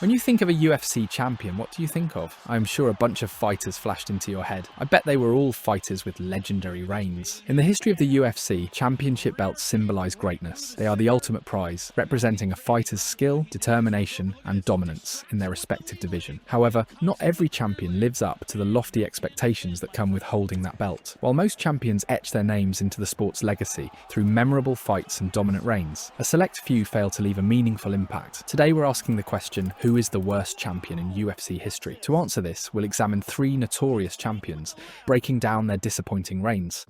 When you think of a UFC champion, what do you think of? I'm sure a bunch of fighters flashed into your head. I bet they were all fighters with legendary reigns. In the history of the UFC, championship belts symbolize greatness. They are the ultimate prize, representing a fighter's skill, determination, and dominance in their respective division. However, not every champion lives up to the lofty expectations that come with holding that belt. While most champions etch their names into the sport's legacy through memorable fights and dominant reigns, a select few fail to leave a meaningful impact. Today we're asking the question, who is the worst champion in UFC history? To answer this, we'll examine 3 notorious champions, breaking down their disappointing reigns.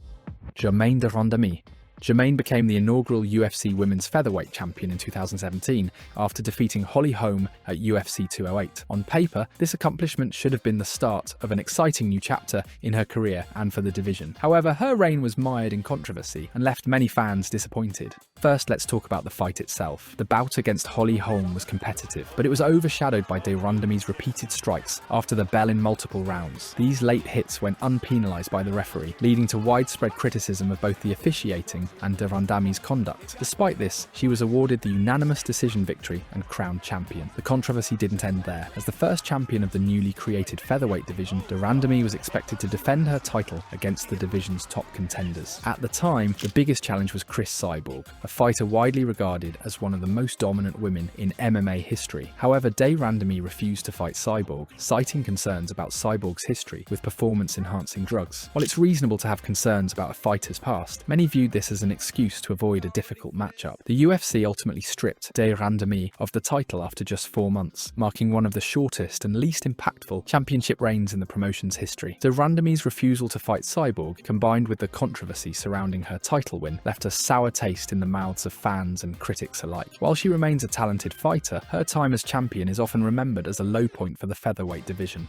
Germaine de Randamie. Germaine became the inaugural UFC Women's Featherweight Champion in 2017 after defeating Holly Holm at UFC 208. On paper, this accomplishment should have been the start of an exciting new chapter in her career and for the division. However, her reign was mired in controversy and left many fans disappointed. First, let's talk about the fight itself. The bout against Holly Holm was competitive, but it was overshadowed by de Randamie's repeated strikes after the bell in multiple rounds. These late hits went unpenalised by the referee, leading to widespread criticism of both the officiating and de Randamie's conduct. Despite this, she was awarded the unanimous decision victory and crowned champion. The controversy didn't end there. As the first champion of the newly created featherweight division, de Randamie was expected to defend her title against the division's top contenders. At the time, the biggest challenge was Cris Cyborg, a fighter widely regarded as one of the most dominant women in MMA history. However, de Randamie refused to fight Cyborg, citing concerns about Cyborg's history with performance-enhancing drugs. While it's reasonable to have concerns about a fighter's past, many viewed this as an excuse to avoid a difficult matchup. The UFC ultimately stripped de Randamie of the title after just 4 months, marking one of the shortest and least impactful championship reigns in the promotion's history. De Randamie's refusal to fight Cyborg, combined with the controversy surrounding her title win, left a sour taste in the mouths of fans and critics alike. While she remains a talented fighter, her time as champion is often remembered as a low point for the featherweight division.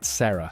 Serra.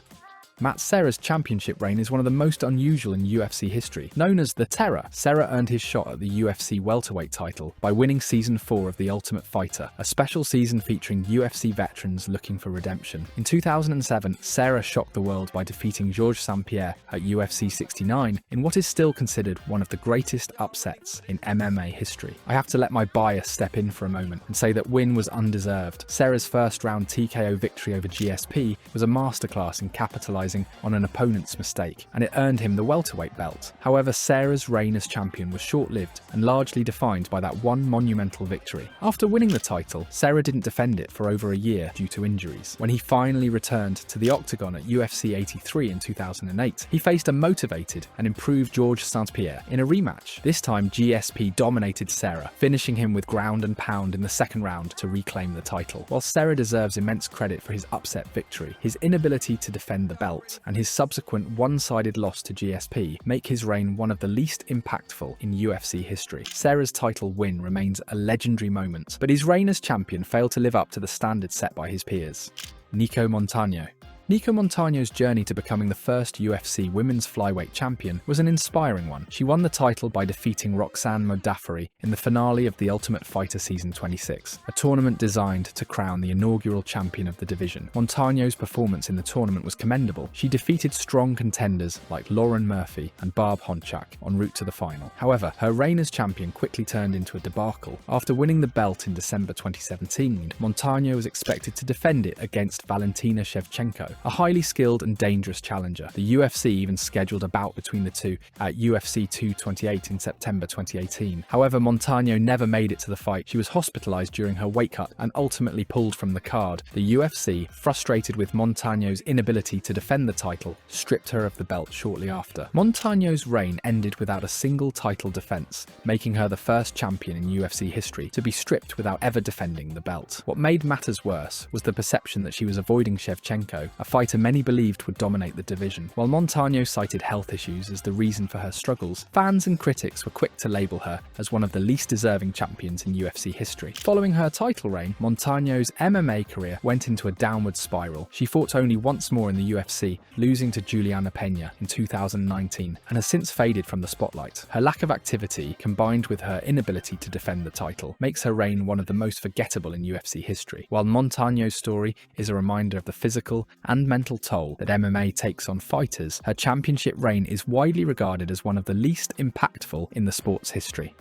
Serra's championship reign is one of the most unusual in UFC history. Known as the Terror, Serra earned his shot at the UFC welterweight title by winning Season 4 of The Ultimate Fighter, a special season featuring UFC veterans looking for redemption. In 2007, Serra shocked the world by defeating Georges St-Pierre at UFC 69 in what is still considered one of the greatest upsets in MMA history. I have to let my bias step in for a moment and say that win was undeserved. Serra's first round TKO victory over GSP was a masterclass in capitalizing on an opponent's mistake, and it earned him the welterweight belt. However, Serra's reign as champion was short-lived and largely defined by that one monumental victory. After winning the title, Serra didn't defend it for over a year due to injuries. When he finally returned to the octagon at UFC 83 in 2008, he faced a motivated and improved Georges St-Pierre in a rematch. This time, GSP dominated Serra, finishing him with ground and pound in the second round to reclaim the title. While Serra deserves immense credit for his upset victory, his inability to defend the belt and his subsequent one-sided loss to GSP make his reign one of the least impactful in UFC history. Serra's title win remains a legendary moment, but his reign as champion failed to live up to the standard set by his peers. Nicco Montano. Nicco Montano's journey to becoming the first UFC women's flyweight champion was an inspiring one. She won the title by defeating Roxanne Modafferi in the finale of The Ultimate Fighter Season 26, a tournament designed to crown the inaugural champion of the division. Montano's performance in the tournament was commendable. She defeated strong contenders like Lauren Murphy and Barb Honchak en route to the final. However, her reign as champion quickly turned into a debacle. After winning the belt in December 2017, Montano was expected to defend it against Valentina Shevchenko, a highly skilled and dangerous challenger. The UFC even scheduled a bout between the two at UFC 228 in September 2018. However, Montano never made it to the fight. She was hospitalized during her weight cut and ultimately pulled from the card. The UFC, frustrated with Montano's inability to defend the title, stripped her of the belt shortly after. Montano's reign ended without a single title defense, making her the first champion in UFC history to be stripped without ever defending the belt. What made matters worse was the perception that she was avoiding Shevchenko, a fighter many believed would dominate the division. While Montano cited health issues as the reason for her struggles, fans and critics were quick to label her as one of the least deserving champions in UFC history. Following her title reign, Montano's MMA career went into a downward spiral. She fought only once more in the UFC, losing to Juliana Pena in 2019, and has since faded from the spotlight. Her lack of activity, combined with her inability to defend the title, makes her reign one of the most forgettable in UFC history. While Montano's story is a reminder of the physical and mental toll that MMA takes on fighters, her championship reign is widely regarded as one of the least impactful in the sport's history.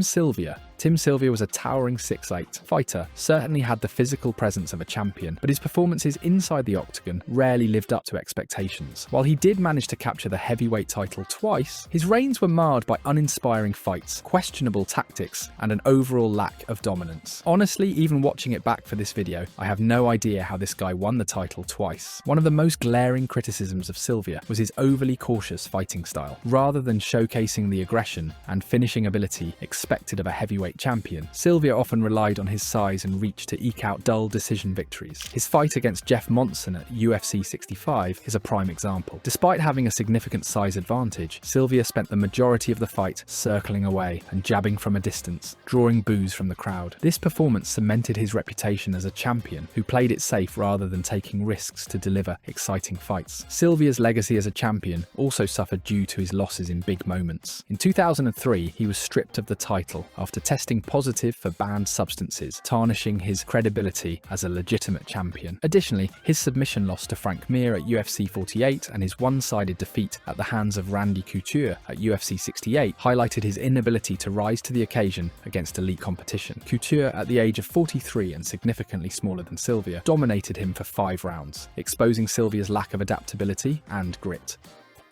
Sylvia. Tim Sylvia was a towering 6'8" fighter, certainly had the physical presence of a champion, but his performances inside the octagon rarely lived up to expectations. While he did manage to capture the heavyweight title twice, his reigns were marred by uninspiring fights, questionable tactics, and an overall lack of dominance. Honestly, even watching it back for this video, I have no idea how this guy won the title twice. One of the most glaring criticisms of Sylvia was his overly cautious fighting style. Rather than showcasing the aggression and finishing ability expected of a heavyweight champion, Sylvia often relied on his size and reach to eke out dull decision victories. His fight against Jeff Monson at UFC 65 is a prime example. Despite having a significant size advantage, Sylvia spent the majority of the fight circling away and jabbing from a distance, drawing boos from the crowd. This performance cemented his reputation as a champion who played it safe rather than taking risks to deliver exciting fights. Sylvia's legacy as a champion also suffered due to his losses in big moments. In 2003, he was stripped of the title after testing positive for banned substances, tarnishing his credibility as a legitimate champion. Additionally, his submission loss to Frank Mir at UFC 48 and his one-sided defeat at the hands of Randy Couture at UFC 68 highlighted his inability to rise to the occasion against elite competition. Couture, at the age of 43 and significantly smaller than Sylvia, dominated him for 5 rounds, exposing Sylvia's lack of adaptability and grit.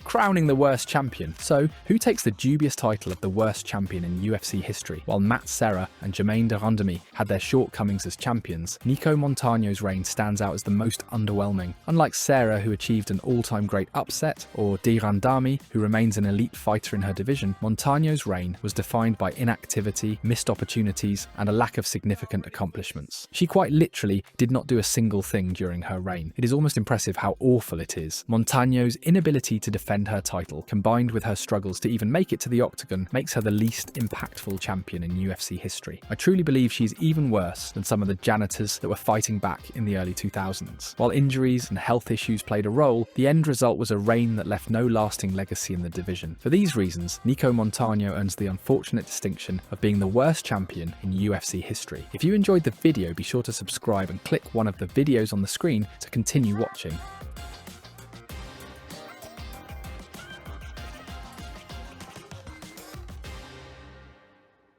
Crowning the worst champion. So, who takes the dubious title of the worst champion in UFC history? While Serra and Germaine de Randamie had their shortcomings as champions, Nicco Montano's reign stands out as the most underwhelming. Unlike Serra, who achieved an all-time great upset, or de Randamie, who remains an elite fighter in her division, Montano's reign was defined by inactivity, missed opportunities, and a lack of significant accomplishments. She quite literally did not do a single thing during her reign. It is almost impressive how awful it is. Montano's inability to defend her title, combined with her struggles to even make it to the octagon, makes her the least impactful champion in UFC history. I truly believe she's even worse than some of the janitors that were fighting back in the early 2000s. While injuries and health issues played a role, the end result was a reign that left no lasting legacy in the division. For these reasons, Nicco Montano earns the unfortunate distinction of being the worst champion in UFC history. If you enjoyed the video, be sure to subscribe and click one of the videos on the screen to continue watching.